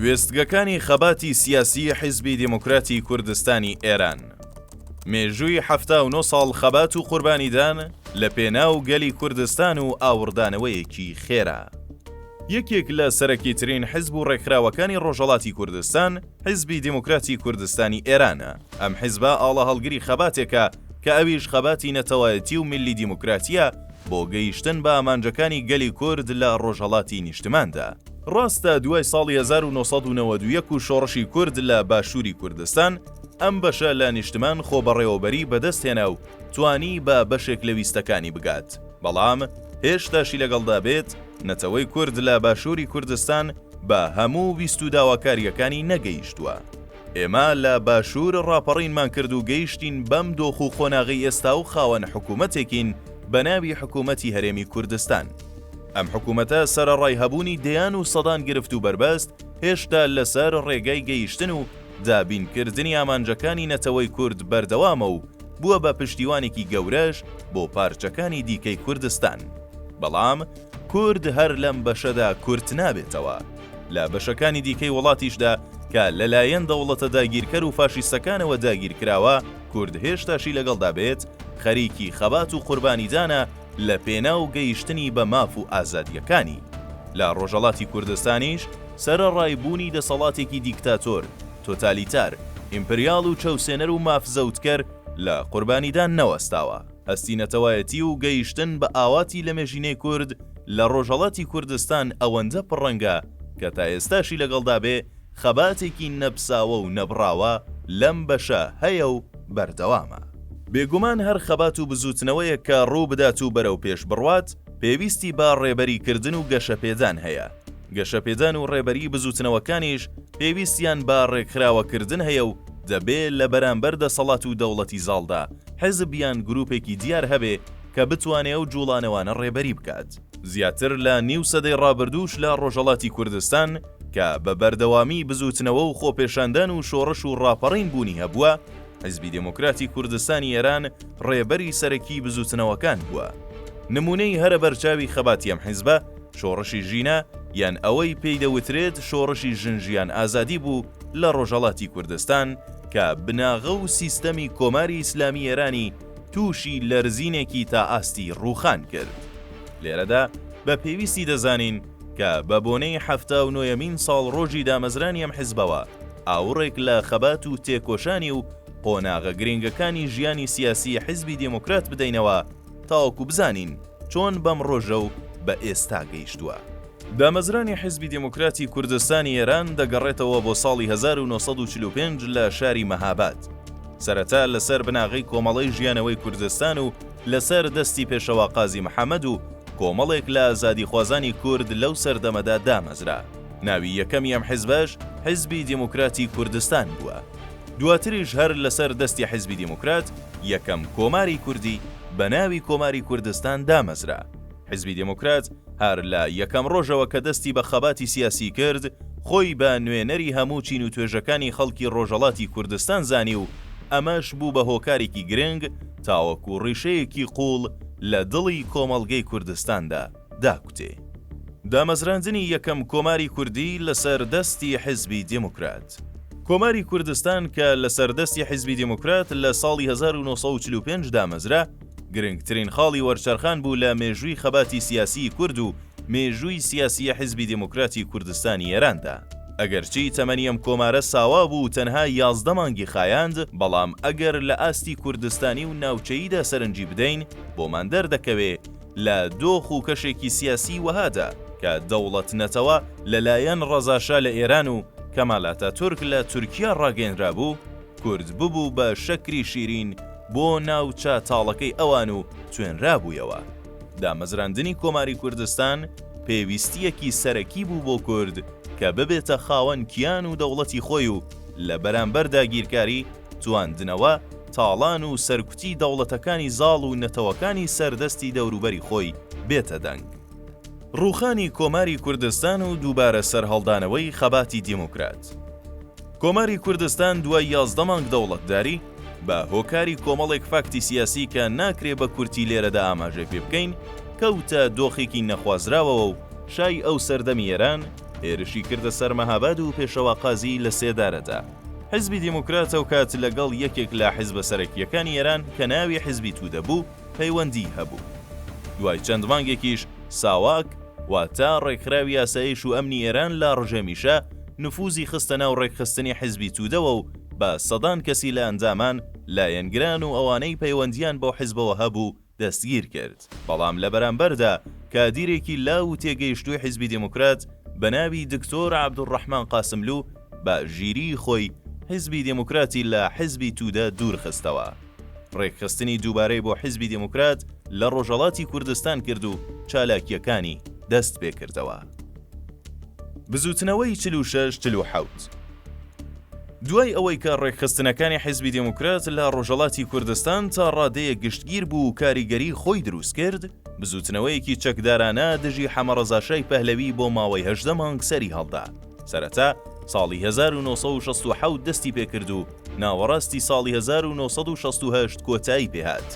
گوێستگەکانی خەباتی سیاسی حیزبی دموکراتی کوردستانی ئێران. مێژووی 79 ساڵ خەبات و قوربانیدان لە پێناو گەلی کوردستان و ئاوردانەوەیەکی خێرا. یەکێک لە سەرەکیترین حیزب و ڕێکخراوەکانی ڕۆژهەڵاتی کوردستان حیزبی دموکراتی کوردستانی ئێرانە. ئەم حیزبە ئاڵە هەڵگری خەباتێکە کە ئەویش خەباتی نەتەوایەتی و میلی دیموکراتیە بۆ گەیشتن بە ئامانجەکانی گەلی کورد لە ڕۆژهەڵاتی نیشتماندا. ڕاستە دوای ساڵی 1991 و شۆڕشی کورد لە باشووری کوردستان ئەم بەشە لە نیشتمان خۆبەڕێوەبەری بەدەستهێنا و توانی بە بەشێک لە ویستەکانی بگات. بەڵام هێشتاشی لەگەڵدا بێت نەتەوەی کورد لە باشووری کوردستان بە هەموو ویست و داواکاریەکانی نەگەیشتووە. ئێمە لە باشوور ڕاپەڕینمان کرد و گەیشتین بەم دۆخ و خۆناغی ئێستا و خاوەن حکوومەتێکین بە ناوی حکوومەتی هەرێمی کوردستان. ئەم حکوومەتە سەرەڕای هەبوونی دەیان و سەدان گرفت و بەربەست هێشتا لەسەر ڕێگای گەیشتن و دابینکردنی ئامانجەکانی نەتەوەی کورد بەردەوامە و بووە بە پشتیوانێکی گەورەش بۆ پارچەکانی دیکەی کوردستان. بەڵام کورد هەر لەم بەشەدا کورت نابێتەوە. لە بەشەکانی دیکەی وڵاتیشدا کە لەلایەن دەوڵەتە داگیرکەر و فاشیستەکانەوە داگیرکراوە کورد هێشتاشی لەگەڵدا بێت خەریکی خەبات و قوربانیدانە لە پێناو گەیشتنی بە ماف و ئازادیەکانی. لە ڕۆژهەڵاتی کوردستانیش سەرەڕایبوونی دەسەڵاتێکی دیکتاتۆر، تۆتالیتار، ئیمپریال و چەوسێنەر و مافزەوتکەر لە قوربانیدان نەوەستاوە. هەستی نەتەوایەتی و گەیشتن بە ئاواتی لە مێژینەی کورد لە ڕۆژهەڵاتی کوردستان ئەوەندە پڕەنگە کە تا ئێستاشی لەگەڵدا بێ خەباتێکی نەبساوە و نەبراوە لەم بەشە هەیە و بەردەوامە. بێگومان هەر خەبات و بزوتنەوەیە کە ڕوو بدات و بەرەو پێش بڕوات پێویستی با ڕێبەریکردن و گەشەپێدان هەیە. گەشەپێدان و ڕێبەری بزوتنەوەکانیش پێویستیان با ڕێکخراوەکردن هەیە و دەبێت لە بەرامبەر دەسەڵات و دەوڵەتی زاڵدا حیزبیان گروپێکی دیار هەبێ کە بتوانێ و جوڵانەوانە ڕێبەری بکات. زیاتر لە نیو سەدەی ڕابردووش لە ڕۆژهەڵاتی کوردستان کە بە بەردەوامی بزوتنەوە و خۆپێشاندان و شۆڕش و ڕاپەڕین بوونی هەبووە، حیزبی دموکراتی کوردستانی ئێران ڕێبەری سەرەکی بزوتنەوەکان بووە. نمونەی هەرە بەرچاوی خەباتی ئەم حیزبە شۆڕشی ژینە یان ئەوەی پێی دەوترێت شۆڕشی ژنژیان ئازادی بوو لە ڕۆژهەڵاتی کوردستان کە بناغە و سیستەمی کۆماری ئیسلامی ئێرانی تووشی لەرزینێکی تا ئاستی ڕووخان کرد. لێرەدا بە پێویستی دەزانین کە بە بۆنەی 79مین ساڵ ڕۆژی دامەزرانی ئەم حیزبەوە ئاوڕێک لە خەبات و تێکۆشانی و قۆناغە گرنگەکانی ژیانی سیاسی حیزبی دموکرات بدەینەوە تاوەکو بزانین چۆن بەم ڕۆژە و بە ئێستا گەیشتووە. دامەزرانی حیزبی دموکراتی کوردستانی ئێران دەگەڕێتەوە بۆ ساڵی 1945 لە شاری مەهاباد. سەرەتا لەسەر بناغی کۆمەڵی ژیانەوەی کوردستان و لەسەر دەستی پێشەوا قازی محەممەد و کۆمەڵێک لە ئازادی خوازانی کورد لەو سەردەمەدا دامەزرا. ناوی یەکەمی ئەم حیزبەش حیزبی دموکراتی کوردستان بووە. دواتریش هەر لەسەر دەستی حیزبی دموکرات یەکەم کۆماری کوردی بە ناوی کۆماری کوردستان دامەزرا. حیزبی دموکرات هەر لە یەکەم ڕۆژەوە کە دەستی بە خەباتی سیاسی کرد خۆی بە نوێنەری هەموو چین و توێژەکانی خەڵکی ڕۆژهەڵاتی کوردستان زانی و ئەمەش بوو بە هۆکارێکی گرنگ تاوەکو ڕیشەیەکی قوڵ لە دڵی کۆمەڵگەی کوردستاندا داکوتێ. دامەزراندنی یەکەم کۆماری کوردی لەسەر دەستی حیزبی دموکرات. کۆماری کوردستان کە لەسەر دەستی حیزبی دموکرات لە ساڵی 1945 دامەزرا گرنگترین خاڵی وەرچەرخان بوو لە مێژووی خەباتی سیاسی کورد و مێژووی سیاسی حیزبی دموکراتی کوردستانی ئێراندا. ئەگەرچی تەمەنی ئەم کۆمارە ساوا بوو تەنها 11 مانگی خایاند، بەڵام ئەگەر لە ئاستی کوردستانی و ناوچەییدا سەرنجی بدەین بۆمان دەردەکەوێ لە دۆخ و کەشێکی سیاسی وەهادا کە دەوڵەت نەتەوە لەلایەن ڕەزاشا لە ئێران و کەمال ئاتاتورک لە تورکیا ڕاگەیەنرا بوو، کورد ببوو بە شەکری شیرین بۆ ناوچە تاڵەکەی ئەوان و توێنرابوویەوە. دامەزراندنی کۆماری کوردستان پێویستیەکی سەرەکی بوو بۆ کورد کە ببێتە خاوەن کیان و دەوڵەتی خۆی و لە بەرامبەر داگیرکاری تواندنەوە تاڵان و سەرکوتی دەوڵەتەکانی زاڵ و نەتەوەکانی سەردەستی دەوروبەری خۆی بێتە دەنگ. ڕووخانی کۆماری کوردستان و دووبارە سەرهەڵدانەوەی خەباتی دموکرات. کۆماری کوردستان دوای 11 مانگ دەوڵەتداری بە هۆکاری کۆمەڵێک فاکتی سیاسی کە ناکرێ بە کورتی لێرەدا ئاماژەی پێ بکەین کەوتە دۆخێکی نەخوازراوەوە و شای ئەو سەردەمی ئێران هێرشی کردە سەر مەهاباد و پێشەوا قازی لە سێدارەدا. حزبی دیموکرات ئەو کات لەگەڵ یەکێک لە حیزبە سەرەکیەکانی ئێران کە ناوی حیزبی توودە بوو پەیوەندی هەبوو. دوای چەند مانگێکیش ساواک واتە ڕێکخراوی یاساییش و ئەمنی ئێران لە ڕژێمیشە نفوزی خستە ناو ڕێکخستنی حیزبی توودەوە و بە سەدان کەسی لە ئەندامان لایەنگران و ئەوانەی پەیوەندیان بۆ حیزبەوە هەبوو دەستگیر کرد. بەڵام لە بەرامبەردا کادیرێکی لاو تێگەیشتووی حیزبی دیموکرات بە ناوی دکتۆر عەبدوڕەحمان قاسملوو بە ژیری خۆی حیزبی دیموکراتی لە حیزبی توودە دوور خستەوە. ڕێکخستنی دووبارەی بۆ حیزبی دیموکرات لە ڕۆژهەڵاتی کوردستان کرد و چالاکیەکانی دەست پێ کردەوە. بزوتنەوەی 46-47 دوای ئەوەی کە ڕێکخستنەکانی حیزبی دیموکرات لە ڕۆژهەڵاتی کوردستان تا ڕادەیە گشتگیر بوو و کاریگەری خۆی دروست کرد، بزوتنەوەیەکی چەکدارانە دژی حەمەڕەزاشای پەهلەوی بۆ ماوەی 18 مانگ سەری هەڵدا. سەرەتا ساڵی 1967 دەستی پێکرد و ناوەڕاستی ساڵی 1968 کۆتایی پێهات.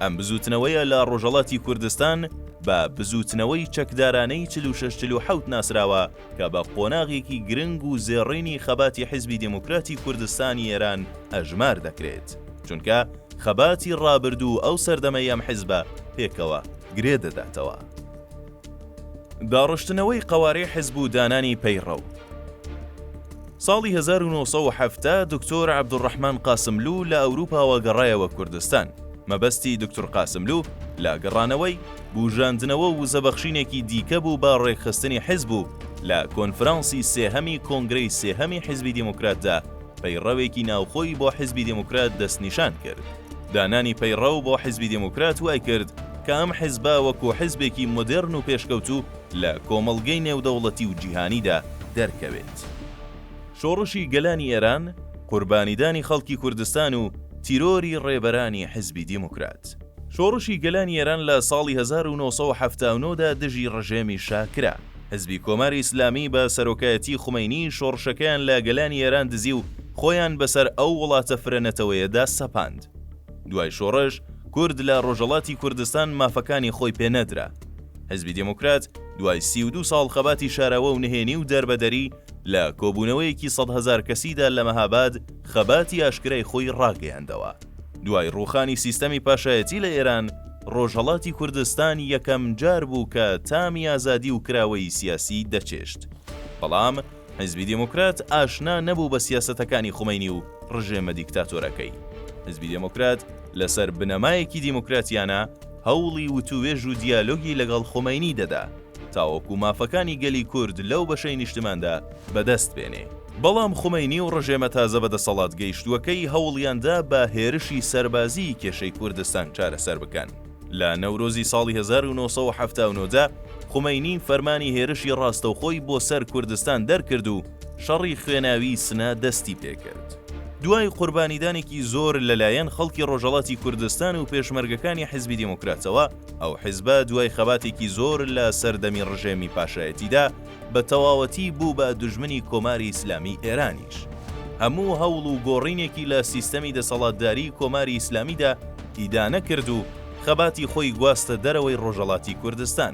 ئەم بزوتنەوەیە لە ڕۆژهەڵاتی کوردستان بە بزوتنەوەی چەکدارانەی 46-47 ناسراوە کە بە قۆناغێکی گرنگ و زێڕینی خەباتی حیزبی دیموکراتی کوردستانی ئێران ئەژمار دەکرێت، چونکە خەباتی ڕابردوو ئەو سەردەمەی ئەم حیزبە پێکەوە گرێ دەداتەوە. داڕشتنەوەی قەوارەی حیزب و دانانی پەیڕەو ساڵی 1970 دکتۆر عەبدوڕەحمان قاسملوو لە ئەوروپاوە گەڕایەوە کوردستان. مەبەستی دکتۆر قاسملوو لە گەڕانەوەی بوژاندنەوە و زەبەخشینێکی دیکە بوو بە ڕێکخستنی حیزب و لە کۆنفرانسی سێهەمی کۆنگرەی سێهەمی حیزبی دیموکراتدا پەیڕەوێکی ناوخۆی بۆ حیزبی دیموکرات دەستنیشان کرد. دانانی پەیڕەو بۆ حیزبی دیموکرات وای کرد کە ئەم حیزبە وەکو حیزبێکی مۆدێرن و پێشکەوتوو لە کۆمەڵگەی نێودەوڵەتی و جیهانیدا دەرکەوێت. شۆڕشی گەلانی ئێران، قوربانیدانی خەڵکی کوردستان و تیرۆری ڕێبەرانی حیزبی دیموکرات. شۆڕشی گەلانی ئێران لە ساڵی 1970دا دژی ڕژێمی شاکرا. حیزبی کۆماری ئیسلامی بە سەرۆکایەتی خومەینی شۆڕشەکەیان لە گەلانی ئێران دزی و خۆیان بەسەر ئەو وڵاتە فرەنەتەوەیەدا سەپاند. دوای شۆڕش کورد لە ڕۆژهەڵاتی کوردستان مافەکانی خۆی پێنەدرا. حیزبی دیموکرات دوای 32 ساڵ خەباتی شاراوە و نهێنی و دەربەدەری لە کۆبوونەوەیەکی 100,000 کەسیدا لە مەهاباد خەباتی ئاشکرای خۆی ڕاگەیاندەوە. دوای ڕوخانی سیستەمی پاشایەتی لە ئێران، ڕۆژهەڵاتی کوردستان یەکەم جار بوو کە تامی ئازادی و کراوەی سیاسی دەچێشت. بەڵام حیزبی دیموکرات ئاشنا نەبوو بە سیاسەتەکانی خومەینی و ڕژێمە دیکتاتۆرەکەی. حیزبی دیموکرات لەسەر بنەمایەکی دیموکراتیانە هەوڵی وتوێژ و دیالۆگی لەگەڵ خومەینی دەدا تاوەکو مافەکانی گەلی کورد لەو بەشەی نیشتماندا بەدەست بێنێ. بەڵام خومەینی و ڕژێمە تازە بەدەسەڵات گەیشتووەکەی هەوڵیاندا بە هێرشی سەربازی کێشەی کوردستان چارەسەر بکەن. لە نەورۆزی ساڵی 1970دا خومەینی فەرمانی هێرشی ڕاستەوخۆی بۆ سەر کوردستان دەرکرد و شەڕی خوێناوی سنا دەستی پێکرد. دوای قوربانیدانێکی زۆر لەلایەن خەڵکی ڕۆژهەڵاتی کوردستان و پێشمەرگەکانی حیزبی دیموکراتەوە، ئەو حیزبە دوای خەباتێکی زۆر لە سەردەمی ڕژێمی پاشایەتیدا بە تەواوەتی بوو بە دوژمنی کۆماری ئیسلامی ئێرانیش. هەموو هەوڵ و گۆڕینێکی لە سیستەمی دەسەڵاتداری کۆماری ئیسلامیدا ئیدانە کرد و خەباتی خۆی گواستە دەرەوەی ڕۆژهەڵاتی کوردستان.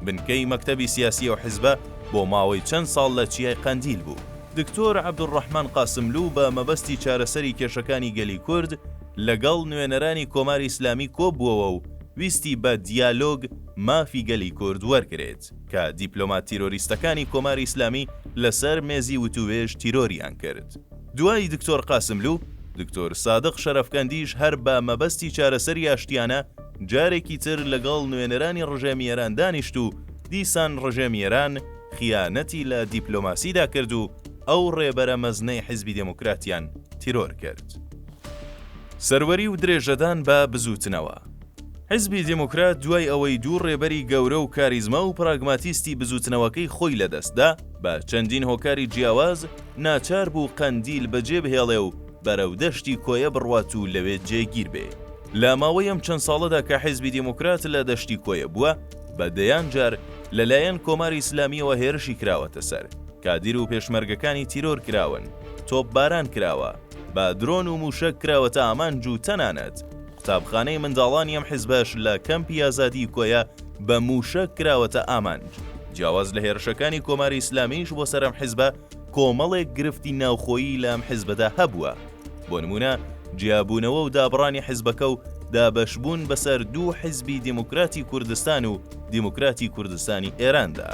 بنکەی مەکتەبی سیاسی و حیزبە بۆ ماوەی چەند ساڵ لە چیای قەندیل بوو. دکتۆر عەبدوڕەحمان قاسملوو بە مەبەستی چارەسەری کێشەکانی گەلی کورد لەگەڵ نوێنەرانی کۆماری ئیسلامی کۆبووەوە و ویستی بە دیالۆگ مافی گەلی کورد وەرگرێت کە دیپلۆمات تیرۆریستەکانی کۆماری ئیسلامی لەسەر مێزی وتوێژ تیرۆریان کرد. دوای دکتۆر قاسملوو، دکتۆر سادق شەرەفکەندیش هەر بە مەبەستی چارەسەری ئاشتیانە جارێکی تر لەگەڵ نوێنەرانی ڕژێمی ئێران دانیشت و دیسان ڕژێمی ئێران خیانەتی لە دیپلۆماسیدا کرد و ئەو ڕێبەرە مەزنەی حیزبی دیموکراتیان تیرۆر کرد. سەروەری و درێژەدان بە بزوتنەوە. حیزبی دیموکرات دوای ئەوەی دوو ڕێبەری گەورە و کاریزما و پراگماتیستی بزوتنەوەکەی خۆی لەدەستدا بە چەندین هۆکاری جیاواز ناچار بوو قەندیل بەجێ بهێڵێ و بەرەو دەشتی کۆیە بڕوات و لەوێ جێگیر بێ. لە ماوەی ئەم چەند ساڵەدا کە حیزبی دیموکرات لە دەشتی کۆیە بووە، بە دەیان جار لەلایەن کۆماری ئیسلامیەوە هێرشی کراوەتە سەر، کادیر و پێشمەرگەکانی تیرۆر کراون، تۆپ باران کراوە، با درۆن و موشک کراوەتە ئامانج و تەنانەت قوتابخانەی منداڵانی ئەم حیزبەش لە کەمپی ئازادی کۆیە بە موشک کراوەتە ئامانج. جیاواز لە هێرشەکانی کۆماری ئیسلامیش بۆ سەرم حیزبە کۆمەڵێک گرفتی ناوخۆیی لەم حیزبەدا هەبووە. بۆ نمونە جیابوونەوە و دابڕانی حیزبەکە و دابەشبوون بەسەر دوو حیزبی دیموکراتی کوردستان و دیموکراتی کوردستانی ئێراندا.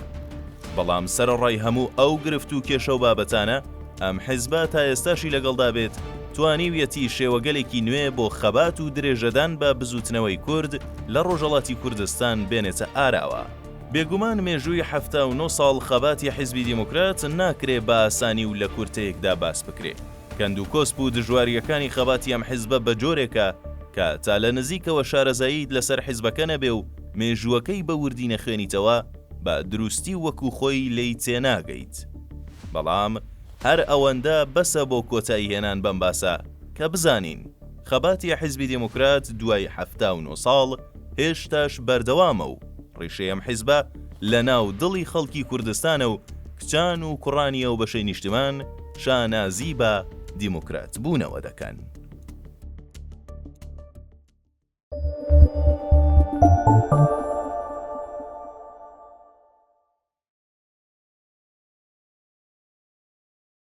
بەڵام سەرەڕای هەموو ئەو گرفت و کێشە و بابەتانە ئەم حیزبە تا ئێستاشی لەگەڵدا بێت توانیویەتی شێوەگەلێکی نوێ بۆ خەبات و درێژەدان بە بزوتنەوەی کورد لە ڕۆژهەڵاتی کوردستان بێنێتە ئاراوە. بێگومان مێژووی 79 ساڵ خەباتی حیزبی دیموکرات ناکرێ بە ئاسانی و لە کورتەیەکدا باس بکرێ. کەند و کۆسپ و دژواریەکانی خەباتی ئەم حیزبە بە جۆرێکە کە تا لە نزیکەوە شارەزاییت لەسەر حیزبەکە نەبێ و مێژووەکەی بە وردی نەخوێنیتەوە بە دروستی وەکو خۆی لی تێناگەیت. بەڵام هەر ئەوەندە بەسە بۆ کۆتایی هێنان بەم باسە کە بزانین خەباتی حیزبی دیموکرات دوای 79 ساڵ هێشتاش بەردەوامە و ڕیشەیەم حیزبە لە ناو دڵی خەڵکی کوردستانە و کچان و کوڕانیە و بەشەی نیشتمان شانازی بە دیموکرات بوونەوە دەکەن.